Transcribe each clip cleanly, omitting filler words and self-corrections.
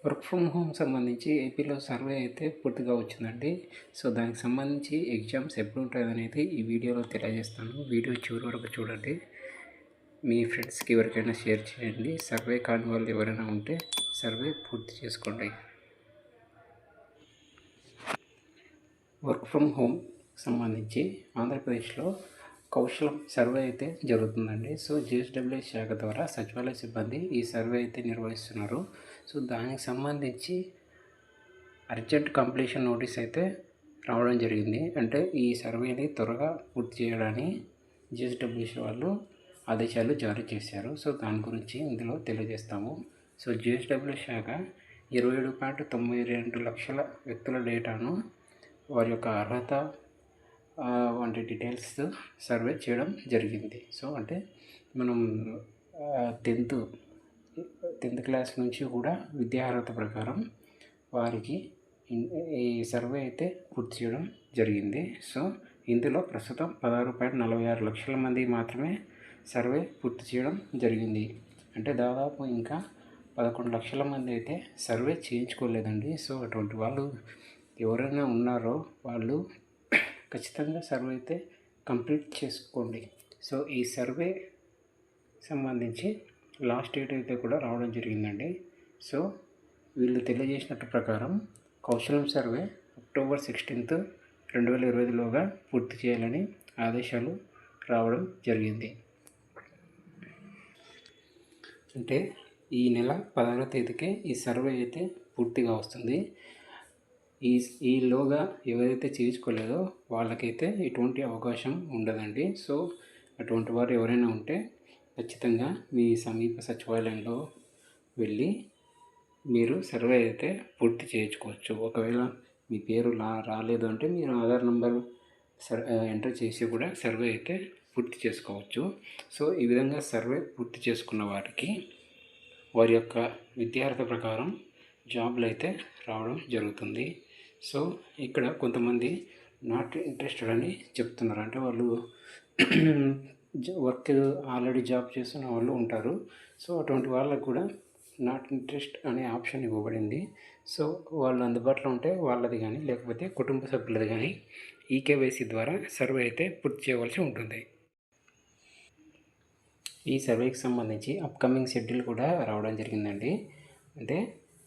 Work from home సంబంధించి ఏపీలో survey అయితే పూర్తిగా వచ్చిందండి. సో దానికి సంబంధించి ఎగ్జామ్స్ ఎప్పుడు ఉంటాయనేది ఈ వీడియోలో తెలియజేస్తాను. వీడియో చివరి వరకు చూడండి. మీ ఫ్రెండ్స్కి ఎవరికైనా షేర్ చేయండి. సర్వే కాని వాళ్ళు ఎవరైనా ఉంటే సర్వే పూర్తి చేసుకోండి. వర్క్ ఫ్రమ్ హోమ్ సంబంధించి ఆంధ్రప్రదేశ్లో కౌశలం సర్వే అయితే జరుగుతుందండి. సో జిఎస్డబ్ల్యూ శాఖ ద్వారా సచివాలయ సిబ్బంది ఈ సర్వే అయితే నిర్వహిస్తున్నారు. సో దానికి సంబంధించి అర్జెంట్ కంప్లీషన్ నోటీస్ అయితే రావడం జరిగింది. అంటే ఈ సర్వేని త్వరగా పూర్తి చేయడానికి జిఎస్డబ్ల్యూసీ వాళ్ళు ఆదేశాలు జారీ చేశారు. సో దాని గురించి ఇందులో తెలియజేస్తాము. సో జిఎస్డబ్ల్యూ శాఖ 27.92 లక్షల వ్యక్తుల డేటాను వారి యొక్క అర్హత వంటి డీటెయిల్స్ సర్వే చేయడం జరిగింది. సో అంటే మనం 10th క్లాస్ నుంచి కూడా విద్యార్హత ప్రకారం వారికి ఈ సర్వే అయితే పూర్తి చేయడం జరిగింది. సో ఇందులో ప్రస్తుతం 16.46 లక్షల మంది మాత్రమే సర్వే పూర్తి చేయడం జరిగింది. అంటే దాదాపు ఇంకా 11 లక్షల మంది అయితే సర్వే చేయించుకోలేదండి. సో అటువంటి వాళ్ళు ఎవరైనా ఉన్నారో వాళ్ళు ఖచ్చితంగా సర్వే అయితే కంప్లీట్ చేసుకోండి. సో ఈ సర్వే సంబంధించి లాస్ట్ డేట్ అయితే కూడా రావడం జరిగిందండి. సో వీళ్ళు తెలియజేసినట్టు ప్రకారం కౌశలం సర్వే అక్టోబర్ 16, 2025లోగా పూర్తి చేయాలని ఆదేశాలు రావడం జరిగింది. అంటే ఈ నెల 16వ తేదీకే ఈ సర్వే అయితే పూర్తిగా వస్తుంది. ఈలోగా ఎవరైతే చేయించుకోలేదో వాళ్ళకైతే ఎటువంటి అవకాశం ఉండదండి. సో అటువంటి వారు ఎవరైనా ఉంటే ఖచ్చితంగా మీ సమీప సచివాలయంలో వెళ్ళి మీరు సర్వే అయితే పూర్తి చేయించుకోవచ్చు. ఒకవేళ మీ పేరు రాలేదు అంటే మీరు ఆధార్ నెంబర్ ఎంటర్ చేసి కూడా సర్వే అయితే పూర్తి చేసుకోవచ్చు. సో ఈ విధంగా సర్వే పూర్తి చేసుకున్న వారికి వారి యొక్క విద్యార్హత ప్రకారం జాబ్లు అయితే రావడం జరుగుతుంది. సో ఇక్కడ కొంతమంది నాట్ ఇంట్రెస్టెడ్ అని చెప్తున్నారు. అంటే వాళ్ళు వర్క్ ఆల్రెడీ జాబ్ చేస్తున్న వాళ్ళు ఉంటారు. సో అటువంటి వాళ్ళకు కూడా నాట్ ఇంట్రెస్ట్ అనే ఆప్షన్ ఇవ్వబడింది. సో వాళ్ళు అందుబాటులో ఉంటే వాళ్ళది కానీ లేకపోతే కుటుంబ సభ్యులది కానీ ఈకేవైసీ ద్వారా సర్వే అయితే పూర్తి చేయవలసి ఉంటుంది. ఈ సర్వేకి సంబంధించి అప్కమింగ్ షెడ్యూల్ కూడా రావడం జరిగిందండి. అంటే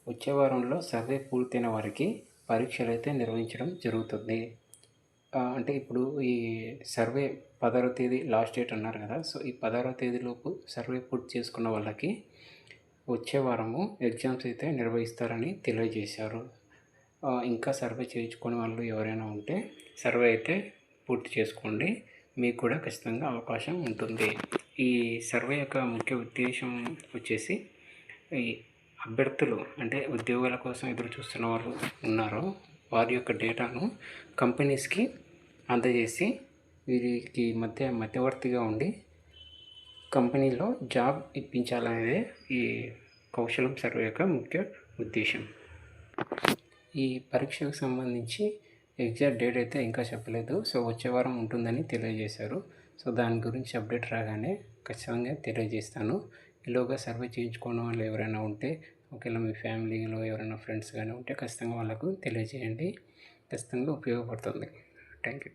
వచ్చే వారంలో సర్వే పూర్తయిన వారికి పరీక్షలు అయితే నిర్వహించడం జరుగుతుంది. అంటే ఇప్పుడు ఈ సర్వే 16వ తేదీ లాస్ట్ డేట్ అన్నారు కదా. సో ఈ 16వ తేదీలోపు సర్వే పూర్తి చేసుకున్న వాళ్ళకి వచ్చే వారము ఎగ్జామ్స్ అయితే నిర్వహిస్తారని తెలియజేశారు. ఇంకా సర్వే చేయించుకునే వాళ్ళు ఎవరైనా ఉంటే సర్వే అయితే పూర్తి చేసుకోండి. మీకు కూడా ఖచ్చితంగా అవకాశం ఉంటుంది. ఈ సర్వే యొక్క ముఖ్య ఉద్దేశం వచ్చేసి ఈ అభ్యర్థులు అంటే ఉద్యోగాల కోసం ఎదురు చూస్తున్న వాళ్ళు ఉన్నారో వారి యొక్క డేటాను కంపెనీస్కి అందజేసి వీరికి మధ్యవర్తిగా ఉండి కంపెనీలో జాబ్ ఇప్పించాలనేదే ఈ కౌశలం సర్వే యొక్క ముఖ్య ఉద్దేశం. ఈ పరీక్షకు సంబంధించి ఎగ్జాక్ట్ డేట్ అయితే ఇంకా చెప్పలేదు. సో వచ్చే వారం ఉంటుందని తెలియజేశారు. సో దాని గురించి అప్డేట్ రాగానే ఖచ్చితంగా తెలియజేస్తాను. ఈలోగా సర్వే చేయించుకోవడం వాళ్ళు ఎవరైనా ఉంటే ఒకవేళ మీ ఫ్యామిలీలో ఎవరైనా ఫ్రెండ్స్ కానీ ఉంటే ఖచ్చితంగా వాళ్ళకు తెలియజేయండి. ఖచ్చితంగా ఉపయోగపడుతుంది. Thank you.